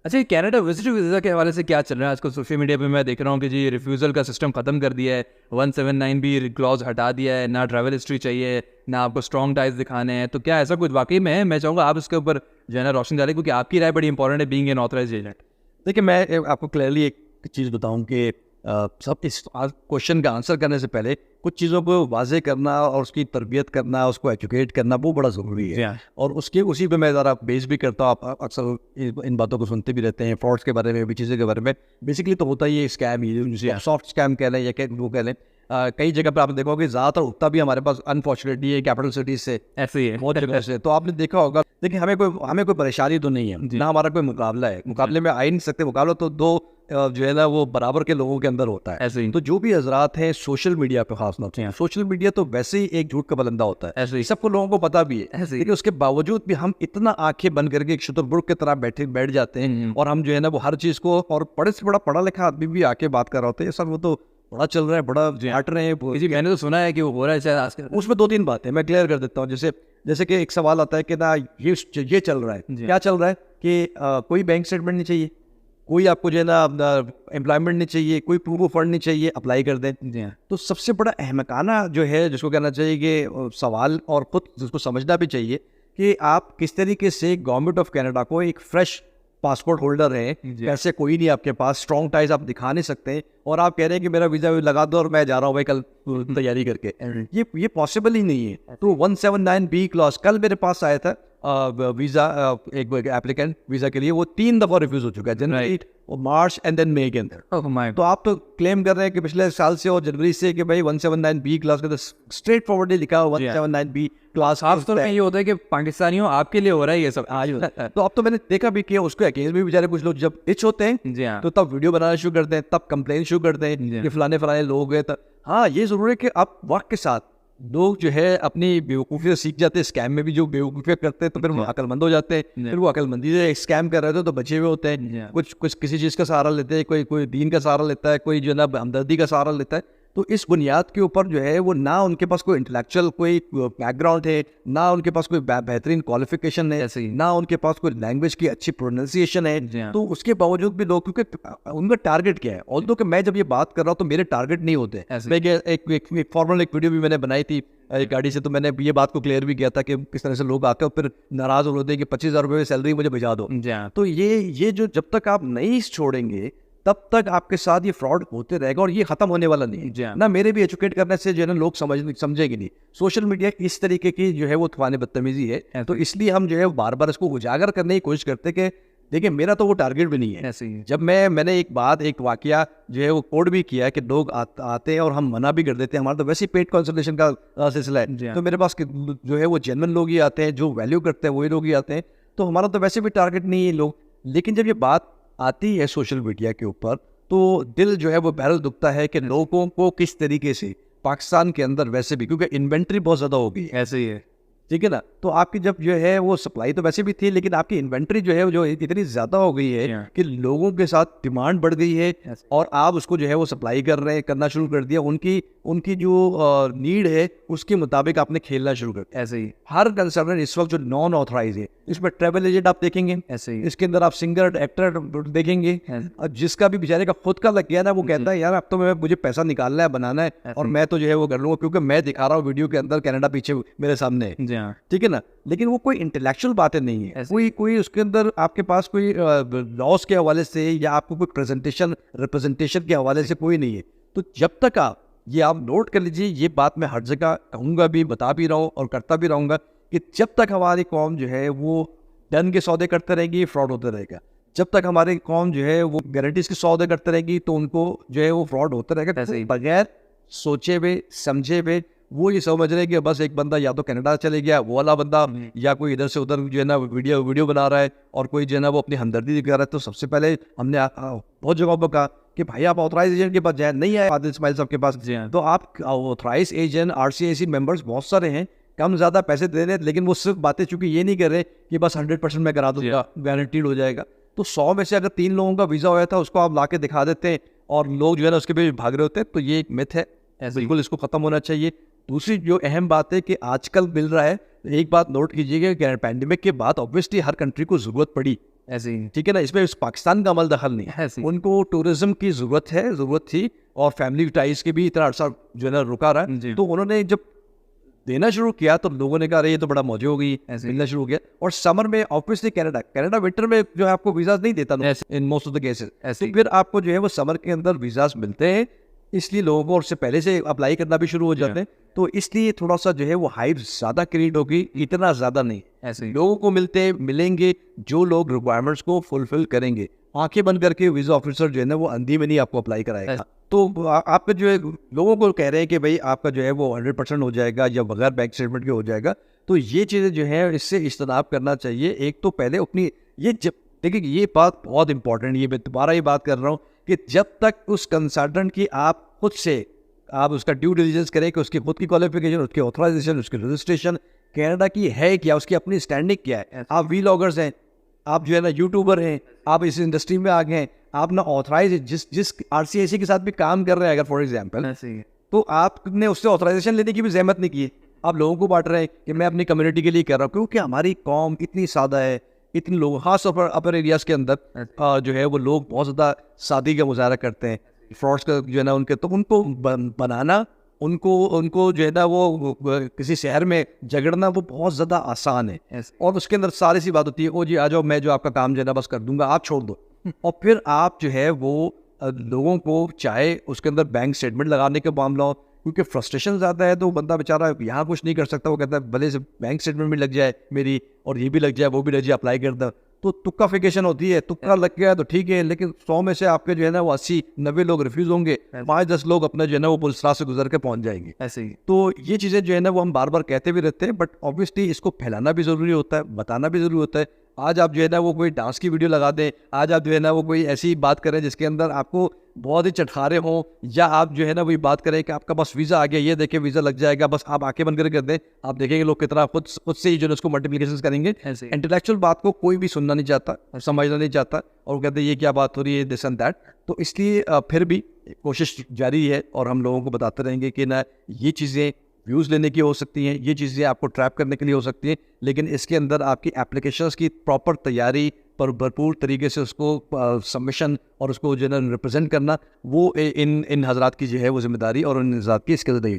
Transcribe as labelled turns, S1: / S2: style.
S1: अच्छा, ये Canada visit visa के हवाले से क्या चल रहा है आजकल? सोशल मीडिया पे मैं देख रहा हूँ कि जी रिफ्यूज़ल का सिस्टम ख़त्म कर दिया है, 179 बी क्लॉज़ हटा दिया है, ना ट्रैवल हिस्ट्री चाहिए, ना आपको स्ट्रॉन्ग टाइज़ दिखाने हैं। तो क्या ऐसा कुछ वाक़ई में है? मैं चाहूँगा आप इसके ऊपर जो है ना रोशनी डालें, क्योंकि आपकी राय बड़ी इंपॉर्टेंट है बीइंग एन ऑथराइज्ड एजेंट।
S2: देखिए, मैं आपको क्लियरली एक चीज़ बताऊं कि सब इस क्वेश्चन का आंसर करने से पहले कुछ चीज़ों को वाज़ेह करना और उसकी तरबियत करना, उसको एजुकेट करना वो बड़ा ज़रूरी
S1: जी
S2: है।
S1: हाँ।
S2: और उसके उसी पे मैं ज़रा बेस भी करता हूँ। आप अक्सर इन बातों को सुनते भी रहते हैं, फ्रॉड्स के बारे में भी, चीज़ों के बारे में। बेसिकली तो होता ही है स्कैम ही, जिसे सॉफ्ट स्कैम कह लें या वो कह लें। कई जगह पर आपने देखा होगा कि ज़्यादातर उठता भी हमारे पास अनफॉर्चुनेटली ये कैपिटल सिटीज़ से,
S1: ऐसे ही है।
S2: बहुत जगह से। तो आपने देखा होगा, देखिए हमें कोई परेशानी तो नहीं है, ना हमारा कोई मुकाबला है। मुकाबले में आ ही नहीं सकते। मुकाबला तो दो जो है ना वो बराबर के लोगों के अंदर होता है।
S1: ऐसे ही।
S2: तो जो भी हजरात हैं सोशल मीडिया पे, खास तौर से सोशल मीडिया तो वैसे ही एक झूठ का बलंदा होता है,
S1: ऐसे ही।
S2: सबको लोगों को पता भी है।
S1: ऐसे ही।
S2: लेकिन उसके बावजूद भी हम इतना आंखें बंद करके एक शुतुरमुर्ग की तरह बैठ जाते हैं, और हम जो है ना वो हर चीज़ को, और बड़े से बड़ा पढ़ा लिखा आदमी भी आके बात कर रहा होता है, सर वो तो बड़ा चल रहा है, बड़ा हट रहे हैं।
S1: जी, मैंने तो सुना है कि वो हो रहा है शायद आजकल।
S2: उसमें दो तीन बातें मैं क्लियर कर देता हूँ। जैसे कि एक सवाल आता है कि ना ये चल रहा है, क्या चल रहा है कि कोई बैंक स्टेटमेंट नहीं चाहिए, कोई आपको जो है ना एम्प्लॉयमेंट नहीं चाहिए, कोई प्रूफ ऑफ फंड नहीं चाहिए, अप्लाई कर दें।
S1: जी हाँ।
S2: तो सबसे बड़ा अहमकाना जो है, जिसको कहना चाहिए कि सवाल, और खुद जिसको समझना भी चाहिए कि आप किस तरीके से गवर्नमेंट ऑफ कनाडा को एक फ्रेश पासपोर्ट होल्डर है, पैसे कोई नहीं आपके पास, स्ट्रॉन्ग टाइज आप दिखा नहीं सकते, और आप कह रहे हैं कि मेरा वीज़ा लगा दो और मैं जा रहा हूँ भाई कल तैयारी करके। ये पॉसिबल ही नहीं है। तो 179B क्लॉज कल मेरे पास आया था वीज़ा, एक एप्लीकेंट वीज़ा के लिए, वो 3 दफ़ा रिफ्यूज़ हो चुका है, जनवरी और मार्च एंड देन मई के अंदर। तो आप तो क्लेम कर रहे हैं कि पिछले साल से और जनवरी से कि भाई 179B क्लास का तो स्ट्रेट फॉरवर्डली लिखा हुआ 179B क्लास।
S1: खास तौर पे ये होता है कि पाकिस्तानियों आपके लिए हो रहा है ये सब आज।
S2: तो अब तो मैंने देखा भी कि उसको अकेले भी बेचारे कुछ लोग जब डिच होते हैं,
S1: जी हाँ।
S2: तो तब वीडियो बनाना शुरू करते हैं, तब कंप्लेन शुरू करते हैं कि फलाने लोग हैं। हाँ, ये जरूर है कि अब वक्त के साथ लोग जो है अपनी बेवकूफ़ी से सीख जाते हैं। स्कैम में भी जो बेवकूफ़ियाँ करते हैं तो फिर वो अकलमंद हो जाते हैं, फिर वो अकलमंदी से स्कैम कर रहे थे तो बचे हुए होते हैं। कुछ किसी चीज़ का सहारा लेते हैं, कोई दीन का सहारा लेता है, कोई जो है ना हमदर्दी का सहारा लेता है। तो इस बुनियाद के ऊपर जो है वो, ना उनके पास कोई इंटेलेक्चुअल कोई बैकग्राउंड है, ना उनके पास कोई बेहतरीन क्वालिफिकेशन है, ना उनके पास कोई लैंग्वेज की अच्छी प्रोनाउंसिएशन है। तो उसके बावजूद भी लोग, क्योंकि उनका टारगेट क्या है, ऑल्दो कि मैं जब ये बात कर रहा हूँ तो मेरे टारगेट नहीं होते। मैं एक फॉर्मल एक वीडियो भी मैंने बनाई थी एक गाड़ी से, तो मैंने ये बात को क्लियर भी किया था कि किस तरह से लोग आकर फिर नाराज हो रहे थे कि 25,000 रुपये में सैलरी मुझे भिजा दो। तो ये जो जब तक आप नहीं छोड़ेंगे तब तक आपके साथ ये फ्रॉड होते रहेगा, और ये खत्म होने वाला नहीं है ना। मेरे भी एजुकेट करने से जो है ना लोग समझेंगे नहीं। सोशल मीडिया इस तरीके की जो है वो तूफान बदतमीजी है, तो इसलिए हम जो है बार बार इसको उजागर करने की कोशिश करते कि देखिए मेरा तो वो टारगेट भी नहीं है।
S1: ऐसे ही।
S2: जब मैंने एक वाकया जो है वो कोड भी किया है कि लोग आते हैं और हम मना भी कर देते हैं। हमारा तो वैसे ही पेड कंसल्टेशन का सिलसिला है, तो मेरे पास जो है वो जेन्युइन लोग ही आते हैं, जो वैल्यू करते हैं वही लोग ही आते हैं। तो हमारा तो वैसे भी टारगेट नहीं है लोग। लेकिन जब ये बात आती है सोशल मीडिया के ऊपर, तो दिल जो है वो बहरल दुखता है कि लोगों को किस तरीके से पाकिस्तान के अंदर, वैसे भी क्योंकि इन्वेंट्री बहुत ज़्यादा हो गई है,
S1: ऐसे ही है,
S2: ठीक है ना। तो आपकी जब जो है वो सप्लाई तो वैसे भी थी, लेकिन आपकी इन्वेंट्री जो है जो इतनी ज़्यादा हो गई है कि लोगों के साथ डिमांड बढ़ गई है, और आप उसको जो है वो सप्लाई करना शुरू कर दिया। उनकी जो नीड है उसके मुताबिक आपने खेलना शुरू कर दिया।
S1: ऐसे ही।
S2: हर कंसल्टेंट इस वक्त जो नॉन ऑथराइज है, इसमें ट्रैवल एजेंट आप देखेंगे,
S1: ऐसे ही।
S2: इसके अंदर आप सिंगर एक्टर देखेंगे, और जिसका भी बेचारे का खुद का लग गया ना, वो कहता है यार अब तो मुझे पैसा निकालना है, बनाना है, और मैं तो जो है वो कर लूँगा क्योंकि मैं दिखा रहा हूँ वीडियो के अंदर कनाडा पीछे मेरे सामने है, ठीक है ना। लेकिन वो कोई इंटेलेक्चुअल बातें नहीं है, कोई उसके अंदर आपके पास कोई लॉस के हवाले से या आपको कोई रिप्रेजेंटेशन के हवाले से कोई नहीं है। तो जब तक आप नोट कर लीजिए, ये बात मैं हर जगह कहूँगा भी, बता भी रहा हूँ और करता भी रहूँगा कि जब तक हमारी कौम जो है वो डन के सौदे करते रहेगी, फ्रॉड होता रहेगा। जब तक हमारी कौम जो है वो गारंटीज के सौदे करते रहेगी, तो उनको जो है वो फ्रॉड होता रहेगा। तो बगैर सोचे हुए समझे हुए वो ये समझ रहे हैं कि बस एक बंदा या तो कनाडा चले गया वो वाला बंदा, या कोई इधर से उधर जो है ना वीडियो बना रहा है, और कोई जो है ना वो अपनी हमदर्दी दिखा रहा है। तो सबसे पहले हमने बहुत जगहों पर कहा कि भाई आप ऑथराइज एजेंट के पास जाए, नहीं आए आदिल इस्माइल साहब के पास, तो आप ऑथराइज एजेंट RCAC मेंबर्स बहुत सारे हैं, कम ज़्यादा पैसे दे रहे हैं, लेकिन वो सिर्फ बातें चूंकि ये नहीं कर रहे कि बस 100% मैं करा दूंगा, गारंटीड हो जाएगा। तो 100 में से अगर 3 लोगों का वीज़ा होया था, उसको आप ला के दिखा देते हैं और लोग जो है ना उसके पीछे भाग रहे होते हैं, तो ये एक मिथ है, बिल्कुल इसको ख़त्म होना चाहिए। दूसरी जो अहम बात है कि आजकल मिल रहा है, एक बात नोट कीजिएगा कि पैंडेमिक के बाद ऑब्वियसली हर कंट्री को ज़रूरत पड़ी,
S1: ऐसे ही
S2: ठीक है ना, इसमें पाकिस्तान का अमल दखल नहीं है,
S1: ऐसे ही।
S2: उनको टूरिज्म की ज़रूरत थी और फैमिली टाइज के भी इतना अर्सा जो है ना रुका रहा,
S1: जी।
S2: तो उन्होंने जब देना शुरू किया तो लोगों ने कहा अरे ये तो बड़ा मौजे हो गई,
S1: ऐसे।
S2: मिलना शुरू हो गया। और समर में ऑब्वियसली कनाडा विंटर में जो है आपको वीज़ाज नहीं देता in most of the cases,
S1: ऐसे।
S2: तो फिर आपको जो है वो समर के अंदर वीज़ाज मिलते हैं, इसलिए लोगों को उससे पहले से अप्लाई करना भी शुरू हो जाते हैं, तो इसलिए थोड़ा सा जो है वो हाइप ज़्यादा क्रिएट होगी, इतना ज़्यादा नहीं।
S1: ऐसे ही।
S2: लोगों को मिलेंगे जो लोग रिक्वायरमेंट्स को फुलफिल करेंगे। आंखें बंद करके वीज़ा ऑफिसर जो है ना वो अंधी में नहीं आपको अप्लाई कराएगा। तो आपका जो है लोगों को कह रहे हैं कि भाई आपका जो है वो 100% हो जाएगा या बगैर बैंक स्टेटमेंट के हो जाएगा, तो ये चीज़ें जो है इससे इज्तनाब करना चाहिए। एक तो पहले अपनी ये देखिए ये बात बहुत इंपॉर्टेंट, ये मैं दोबारा ये बात कर रहा हूँ कि जब तक उस कंसल्टेंट की आप खुद से आप उसका ड्यू डिलिजेंस करें कि उसकी खुद की क्वालिफिकेशन, उसकी ऑथराइजेशन, उसकी रजिस्ट्रेशन कनाडा की है क्या, उसकी अपनी स्टैंडिंग क्या है। आप वीलॉगर्स हैं, आप जो है ना यूट्यूबर हैं, आप इस इंडस्ट्री में आ गए हैं, आप ना ऑथराइज जिस RCIC के साथ भी काम कर रहे हैं अगर फॉर एग्जांपल,
S1: ऐसे ही।
S2: तो आपने उससे ऑथराइजेशन लेने की भी जहमत नहीं की, आप लोगों को बांट रहे हैं कि मैं अपनी कम्युनिटी के लिए कर रहा हूँ, क्योंकि हमारी कौम इतनी सादा है, इतने लोग खासतौर पर अपर एरियाज के अंदर जो है वो लोग बहुत ज़्यादा सादगी का मुजाहरा करते हैं, फ्रॉड्स का जो है ना उनके, तो उनको बनाना, उनको जो है ना वो किसी शहर में झगड़ना वो बहुत ज़्यादा आसान है। और उसके अंदर सारी सी बात होती है, ओ जी आ जाओ, मैं जो आपका काम जो है ना बस कर दूंगा, आप छोड़ दो। और फिर आप जो है वो लोगों को चाहे उसके अंदर बैंक स्टेटमेंट लगाने का मामला हो, क्योंकि फ्रस्ट्रेशन ज़्यादा है, तो बंदा बेचारा यहाँ कुछ नहीं कर सकता, वो कहता है भले से बैंक स्टेटमेंट भी लग जाए मेरी और ये भी लग जाए वो भी लग जाए, अप्लाई कर दो, तो तुक्काफिकेशन होती है, तुक्का लग गया तो ठीक है, लेकिन 100 में से आपके जो है ना वो 80-90 लोग रिफ्यूज़ होंगे, 5-10 लोग अपना जो है ना वो पुलिस राह से गुजर के पहुंच जाएंगे।
S1: ऐसे ही।
S2: तो ये चीज़ें जो है ना वो हम बार बार कहते भी रहते हैं, बट ऑब्वियसली इसको फैलाना भी ज़रूरी होता है, बताना भी ज़रूरी होता है। आज आप जो है ना वो कोई डांस की वीडियो लगा दें, आज आप जो है ना वो कोई ऐसी बात करें जिसके अंदर आपको बहुत ही चटखारे हों, या आप जो है ना वही बात करें कि आपका बस वीज़ा आ गया, ये देखें वीज़ा लग जाएगा, बस आप आंखें बंद करके कर दें, आप देखेंगे लोग कितना खुद से ही जो है उसको मल्टीप्लिकेशन करेंगे।
S1: ऐसे ही।
S2: इंटेलेक्चुअल बात को कोई भी सुनना नहीं चाहता और समझना नहीं चाहता, और वो कहते हैं ये क्या बात हो रही है, दिस एंड दैट। तो इसलिए फिर भी कोशिश जारी है और हम लोगों को बताते रहेंगे कि ना ये चीज़ें व्यूज़ लेने की हो सकती हैं, ये चीज़ें आपको ट्रैप करने के लिए हो सकती हैं, लेकिन इसके अंदर आपकी एप्लीकेशंस की प्रॉपर तैयारी पर भरपूर तरीके से उसको सबमिशन और उसको जो है ना रिप्रेजेंट करना, वो इन हजरात की जो है वो जिम्मेदारी और इन हजरात की इसके ज़रिए